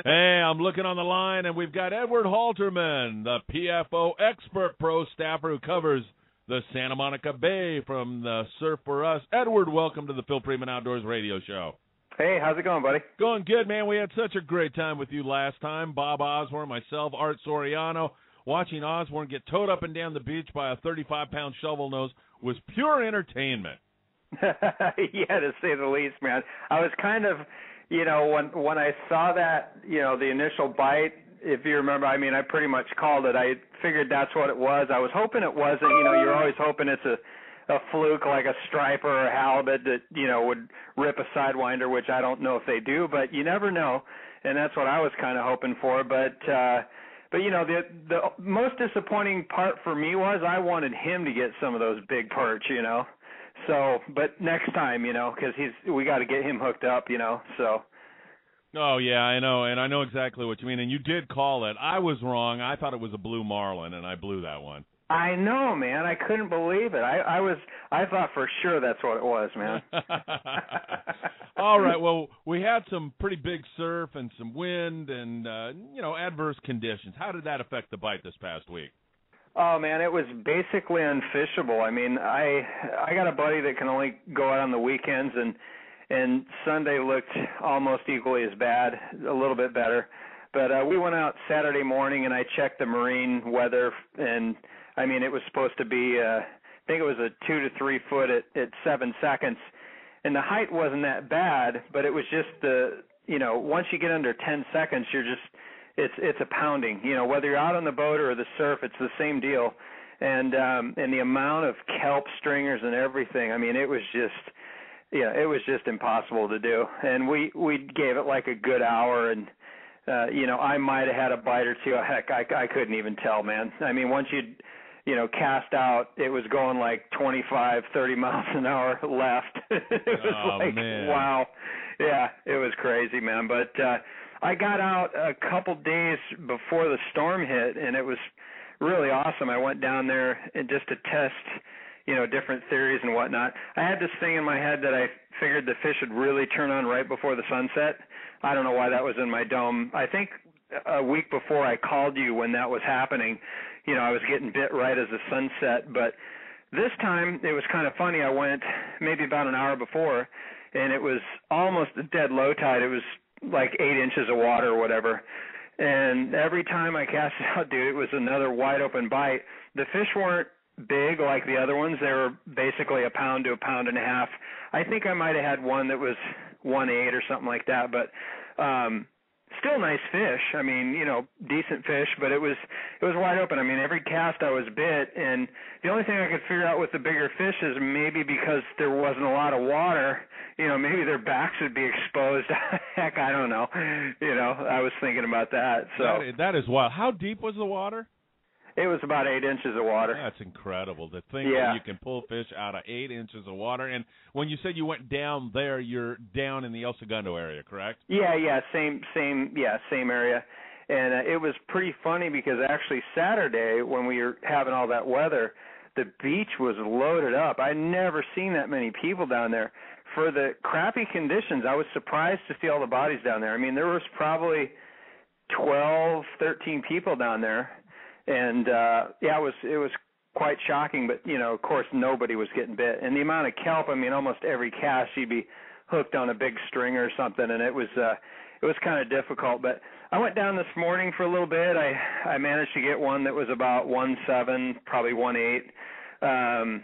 Hey, I'm looking on the line, and we've got Edward Halterman, the PFO expert pro staffer who covers the Santa Monica Bay from the Surf for Us. Edward, welcome to the Philip Friedman Outdoors Radio Show. Hey, how's it going, buddy? Going good, man. We had such a great time with you last time. Bob Osborne, myself, Art Soriano. Watching Osborne get towed up and down the beach by a 35-pound shovel nose was pure entertainment. Yeah, to say the least, man. I was kind of, when I saw that, the initial bite, if you remember, I pretty much called it. I figured that's what it was. I was hoping it wasn't. You're always hoping it's a fluke like a striper or a halibut that, would rip a sidewinder, which I don't know if they do, but you never know. And that's what I was kind of hoping for. But the most disappointing part for me was I wanted him to get some of those big perch, So, but next time, because we got to get him hooked up, so. Oh, yeah, I know, and I know exactly what you mean, and you did call it. I was wrong. I thought it was a blue marlin, and I blew that one. I know, man. I couldn't believe it. I thought for sure that's what it was, man. All right, well, we had some pretty big surf and some wind and, adverse conditions. How did that affect the bite this past week? Oh, man, it was basically unfishable. I got a buddy that can only go out on the weekends, and Sunday looked almost equally as bad, a little bit better. But we went out Saturday morning, and I checked the marine weather, and, it was supposed to be, I think it was a 2 to 3 foot at 7 seconds. And the height wasn't that bad, but it was just once you get under 10 seconds, it's a pounding. Whether you're out on the boat or the surf, it's the same deal. And the amount of kelp stringers and everything, it was just impossible to do. And we gave it like a good hour, and I might have had a bite or two. Heck, I couldn't even tell, man. Once you cast out, it was going like 25, 30 miles an hour left. It was man. Wow. Yeah, it was crazy, man. But I got out a couple days before the storm hit, and it was really awesome. I went down there and just to test, different theories and whatnot. I had this thing in my head that I figured the fish would really turn on right before the sunset. I don't know why that was in my dome. I think a week before I called you when that was happening, I was getting bit right as the sun set. But this time it was kind of funny. I went maybe about an hour before, and it was almost a dead low tide. It was like 8 inches of water or whatever. And every time I cast it out, dude, it was another wide open bite. The fish weren't big like the other ones. They were basically a pound to a pound and a half. I think I might have had one that was 1.8 or something like that, but still nice fish. Decent fish, but it was wide open. Every cast I was bit, and the only thing I could figure out with the bigger fish is maybe because there wasn't a lot of water, maybe their backs would be exposed. Heck, I don't know. I was thinking about that. So that is wild. How deep was the water? It was about 8 inches of water. That's incredible. To think that you can pull fish out of 8 inches of water. And when you said you went down there, you're down in the El Segundo area, correct? Yeah, same area. And it was pretty funny because actually Saturday when we were having all that weather, the beach was loaded up. I'd never seen that many people down there. For the crappy conditions, I was surprised to see all the bodies down there. There was probably 12, 13 people down there. And, it was quite shocking, but, of course, nobody was getting bit. And the amount of kelp, almost every cast you'd be hooked on a big string or something, and it was kind of difficult. But I went down this morning for a little bit. I managed to get one that was about 1.7, probably 1.8.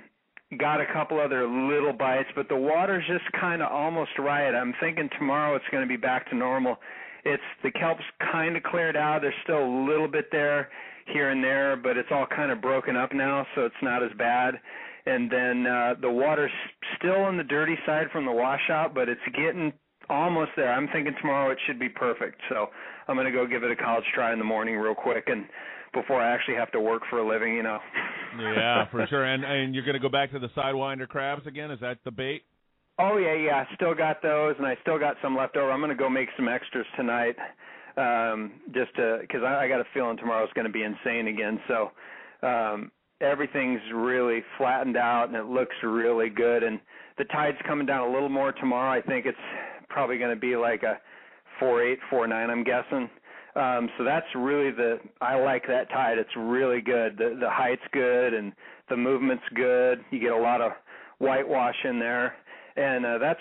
Got a couple other little bites, but the water's just kind of almost right. I'm thinking tomorrow it's going to be back to normal. The kelp's kind of cleared out. There's still a little bit there here and there, but it's all kind of broken up now, so it's not as bad. And then the water's still on the dirty side from the washout, but it's getting almost there. I'm thinking tomorrow it should be perfect. So I'm going to go give it a college try in the morning real quick, and before I actually have to work for a living, Yeah, for sure. And you're going to go back to the Sidewinder crabs again? Is that the bait? Oh, yeah. Still got those, and I still got some left over. I'm going to go make some extras tonight. Because I got a feeling tomorrow's going to be insane again. So everything's really flattened out, and it looks really good. And the tide's coming down a little more tomorrow. I think it's probably going to be like a 4.8, 4.9, I'm guessing. So that's really I like that tide. It's really good. The height's good and the movement's good. You get a lot of whitewash in there, and that's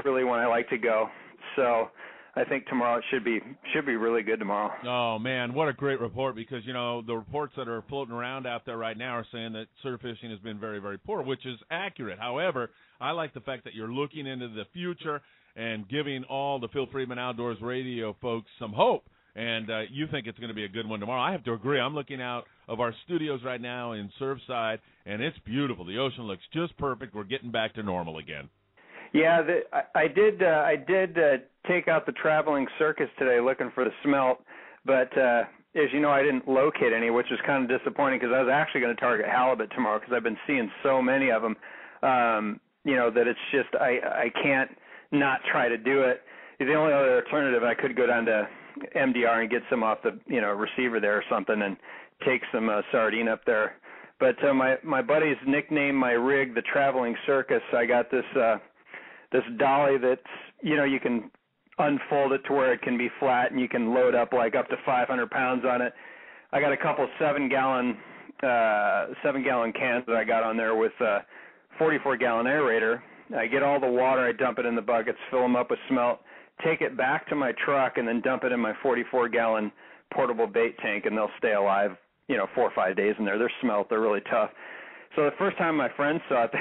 really when I like to go. So I think tomorrow it should be really good tomorrow. Oh man, what a great report, because the reports that are floating around out there right now are saying that surf fishing has been very, very poor, which is accurate. However, I like the fact that you're looking into the future and giving all the Phil Friedman Outdoors Radio folks some hope. And you think it's going to be a good one tomorrow. I have to agree. I'm looking out of our studios right now in Surfside, and it's beautiful. The ocean looks just perfect. We're getting back to normal again. Yeah, I did take out the traveling circus today looking for the smelt, but as you know, I didn't locate any, which is kind of disappointing because I was actually going to target halibut tomorrow because I've been seeing so many of them, that it's just I can't not try to do it. The only other alternative, I could go down to MDR and get some off the receiver there or something and take some sardine up there. But my buddies nicknamed my rig the Traveling Circus. I got this dolly that's you can unfold it to where it can be flat and you can load up up to 500 pounds on it. I got a couple 7-gallon cans that I got on there with 44-gallon aerator. I get all the water, I dump it in the buckets, fill them up with smelt, take it back to my truck, and then dump it in my 44-gallon portable bait tank, and they'll stay alive, 4 or 5 days in there. They're smelt. They're really tough. So the first time my friends saw it,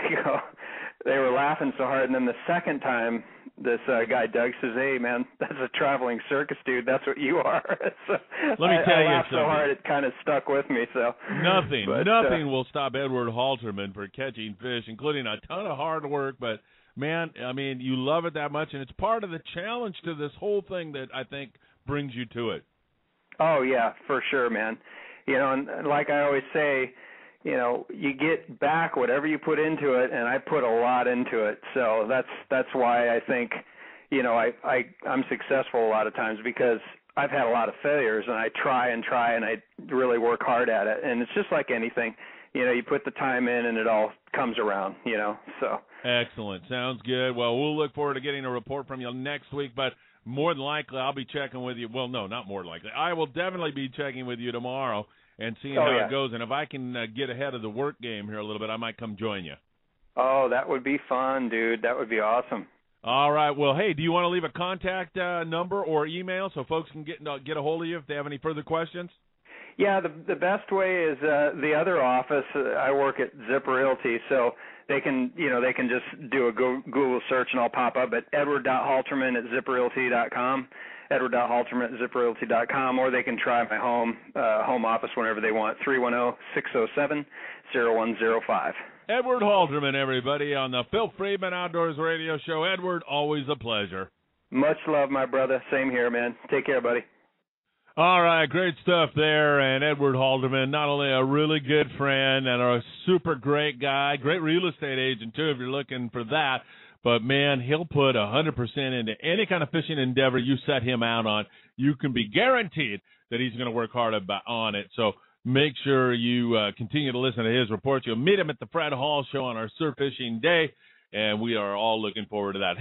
they were laughing so hard, and then the second time, this guy Doug says, "Hey man, that's a Traveling Circus, dude. That's what you are." So let me tell you laughed something. so hard it kind of stuck with me. So nothing will stop Edward Halterman for catching fish, including a ton of hard work. But man, I mean, you love it that much, and it's part of the challenge to this whole thing that I think brings you to it. Oh yeah, for sure, man. And like I always say, you get back whatever you put into it, and I put a lot into it. So that's why I think, I'm successful a lot of times, because I've had a lot of failures, and I try and I really work hard at it. And it's just like anything, you put the time in and it all comes around, so. Excellent. Sounds good. Well, we'll look forward to getting a report from you next week, but more than likely I'll be checking with you. Well, no, not more than likely. I will definitely be checking with you tomorrow and seeing how it goes. And if I can get ahead of the work game here a little bit, I might come join you. Oh, that would be fun, dude. That would be awesome. All right. Well, hey, do you want to leave a contact number or email so folks can get a hold of you if they have any further questions? Yeah, the best way is the other office. I work at Zipper Realty, so they can just do a Google search and I'll pop up at edward.halterman@zipperrealty.com, edward.halterman@zipperrealty.com, or they can try my home office whenever they want, 310-607-0105. Edward Halterman, everybody, on the Phil Friedman Outdoors Radio Show. Edward, always a pleasure. Much love, my brother. Same here, man. Take care, buddy. All right, great stuff there. And Edward Halterman, not only a really good friend and a super great guy, great real estate agent, too, if you're looking for that. But, man, he'll put 100% into any kind of fishing endeavor you set him out on. You can be guaranteed that he's going to work hard on it. So make sure you continue to listen to his reports. You'll meet him at the Fred Hall Show on our Surf Fishing Day, and we are all looking forward to that.